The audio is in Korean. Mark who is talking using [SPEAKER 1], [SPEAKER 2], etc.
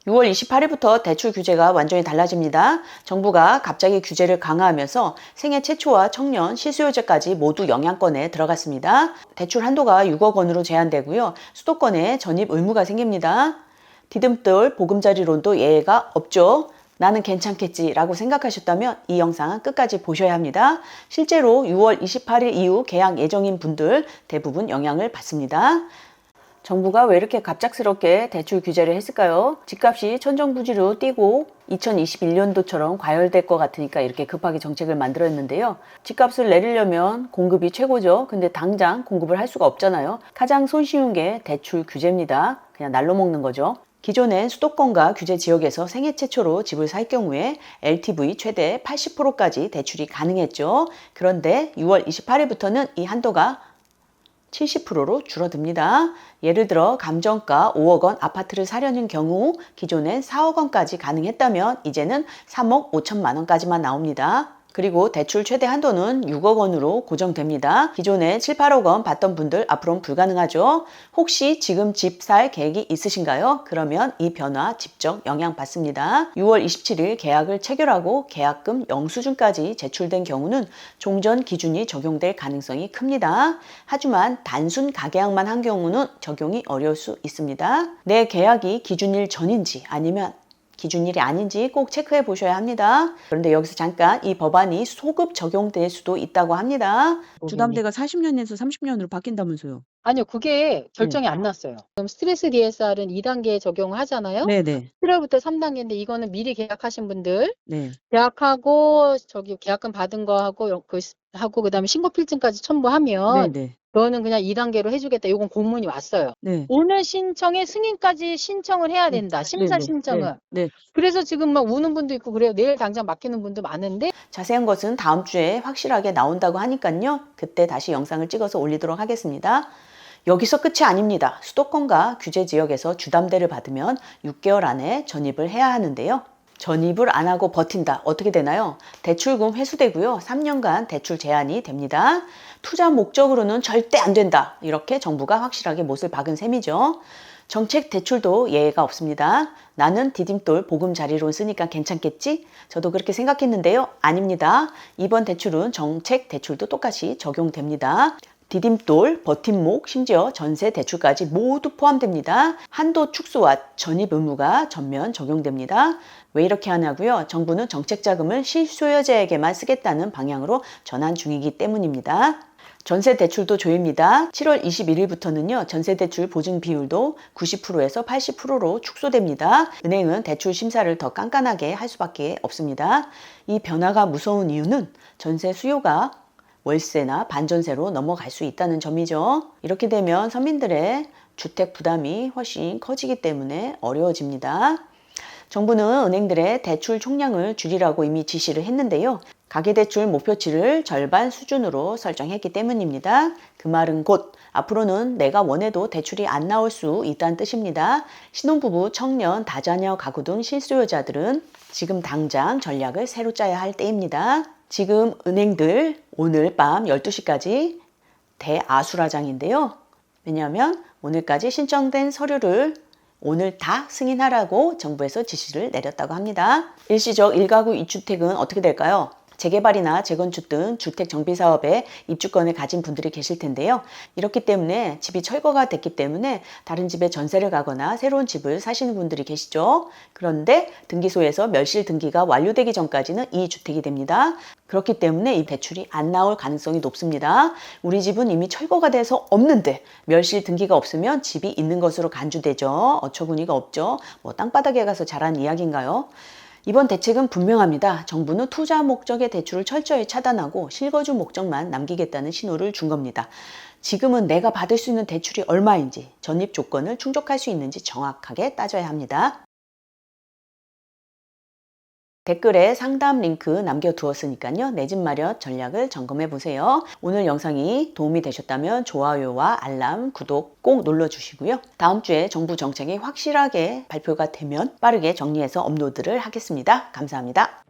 [SPEAKER 1] 6월 28일부터 대출 규제가 완전히 달라집니다. 정부가 갑자기 규제를 강화하면서 생애 최초와 청년, 실수요자까지 모두 영향권에 들어갔습니다. 대출 한도가 6억 원으로 제한되고요. 수도권에 전입 의무가 생깁니다. 디딤돌 보금자리론도 예외가 없죠. 나는 괜찮겠지 라고 생각하셨다면 이 영상 끝까지 보셔야 합니다. 실제로 6월 28일 이후 계약 예정인 분들 대부분 영향을 받습니다. 정부가 왜 이렇게 갑작스럽게 대출 규제를 했을까요? 집값이 천정부지로 뛰고 2021년도처럼 과열될 것 같으니까 이렇게 급하게 정책을 만들었는데요. 집값을 내리려면 공급이 최고죠. 근데 당장 공급을 할 수가 없잖아요. 가장 손쉬운 게 대출 규제입니다. 그냥 날로 먹는 거죠. 기존엔 수도권과 규제 지역에서 생애 최초로 집을 살 경우에 LTV 최대 80%까지 대출이 가능했죠. 그런데 6월 28일부터는 이 한도가 70%로 줄어듭니다. 예를 들어 감정가 5억 원 아파트를 사려는 경우 기존엔 4억 원까지 가능했다면 이제는 3억 5천만 원까지만 나옵니다. 그리고 대출 최대 한도는 6억 원으로 고정됩니다. 기존에 7, 8억 원 받던 분들 앞으로는 불가능하죠. 혹시 지금 집 살 계획이 있으신가요? 그러면 이 변화 직접 영향받습니다. 6월 27일 계약을 체결하고 계약금 영수증까지 제출된 경우는 종전 기준이 적용될 가능성이 큽니다. 하지만 단순 가계약만 한 경우는 적용이 어려울 수 있습니다. 내 계약이 기준일 전인지 아니면 기준일이 아닌지 꼭 체크해 보셔야 합니다. 그런데 여기서 잠깐 이 법안이 소급 적용될 수도 있다고 합니다. 주담대가 40년에서 30년으로 바뀐다면서요?
[SPEAKER 2] 아니요, 그게 결정이 안 났어요. 그럼 스트레스 DSR은 2단계 적용을 하잖아요.
[SPEAKER 1] 네네.
[SPEAKER 2] 7월부터 3단계인데 이거는 미리 계약하신 분들
[SPEAKER 1] 네.
[SPEAKER 2] 계약하고 계약금 받은 거 하고 그다음에 신고 필증까지 첨부하면
[SPEAKER 1] 네네.
[SPEAKER 2] 너는 그냥 2단계로 해주겠다. 이건 공문이 왔어요.
[SPEAKER 1] 네.
[SPEAKER 2] 오늘 신청에 승인까지 신청을 해야 된다. 심사 신청은.
[SPEAKER 1] 네.
[SPEAKER 2] 그래서 지금 막 우는 분도 있고 그래요. 내일 당장 맡기는 분도 많은데
[SPEAKER 1] 자세한 것은 다음 주에 확실하게 나온다고 하니까요. 그때 다시 영상을 찍어서 올리도록 하겠습니다. 여기서 끝이 아닙니다. 수도권과 규제 지역에서 주담대를 받으면 6개월 안에 전입을 해야 하는데요. 전입을 안 하고 버틴다. 어떻게 되나요? 대출금 회수되고요. 3년간 대출 제한이 됩니다. 투자 목적으로는 절대 안 된다. 이렇게 정부가 확실하게 못을 박은 셈이죠. 정책 대출도 예외가 없습니다. 나는 디딤돌 보금자리론 쓰니까 괜찮겠지? 저도 그렇게 생각했는데요. 아닙니다. 이번 대출은 정책 대출도 똑같이 적용됩니다. 디딤돌, 버팀목, 심지어 전세 대출까지 모두 포함됩니다. 한도 축소와 전입 의무가 전면 적용됩니다. 왜 이렇게 하냐고요? 정부는 정책 자금을 실소유자에게만 쓰겠다는 방향으로 전환 중이기 때문입니다. 전세 대출도 조입니다. 7월 21일부터는요, 전세 대출 보증 비율도 90%에서 80%로 축소됩니다. 은행은 대출 심사를 더 깐깐하게 할 수밖에 없습니다. 이 변화가 무서운 이유는 전세 수요가 월세나 반전세로 넘어갈 수 있다는 점이죠. 이렇게 되면 서민들의 주택 부담이 훨씬 커지기 때문에 어려워집니다. 정부는 은행들의 대출 총량을 줄이라고 이미 지시를 했는데요. 가계대출 목표치를 절반 수준으로 설정했기 때문입니다. 그 말은 곧 앞으로는 내가 원해도 대출이 안 나올 수 있다는 뜻입니다. 신혼부부, 청년, 다자녀 가구 등 실수요자들은 지금 당장 전략을 새로 짜야 할 때입니다. 지금 은행들 오늘 밤 12시까지 대아수라장인데요. 왜냐하면 오늘까지 신청된 서류를 오늘 다 승인하라고 정부에서 지시를 내렸다고 합니다. 일시적 1가구 2주택은 어떻게 될까요? 재개발이나 재건축 등 주택 정비 사업에 입주권을 가진 분들이 계실 텐데요. 이렇기 때문에 집이 철거가 됐기 때문에 다른 집에 전세를 가거나 새로운 집을 사시는 분들이 계시죠. 그런데 등기소에서 멸실 등기가 완료되기 전까지는 이 주택이 됩니다. 그렇기 때문에 이 대출이 안 나올 가능성이 높습니다. 우리 집은 이미 철거가 돼서 없는데 멸실 등기가 없으면 집이 있는 것으로 간주되죠. 어처구니가 없죠. 뭐 땅바닥에 가서 자란 이야기인가요? 이번 대책은 분명합니다. 정부는 투자 목적의 대출을 철저히 차단하고 실거주 목적만 남기겠다는 신호를 준 겁니다. 지금은 내가 받을 수 있는 대출이 얼마인지, 전입 조건을 충족할 수 있는지 정확하게 따져야 합니다. 댓글에 상담 링크 남겨두었으니까요. 내 집 마련 전략을 점검해 보세요. 오늘 영상이 도움이 되셨다면 좋아요와 알람, 구독 꼭 눌러주시고요. 다음 주에 정부 정책이 확실하게 발표가 되면 빠르게 정리해서 업로드를 하겠습니다. 감사합니다.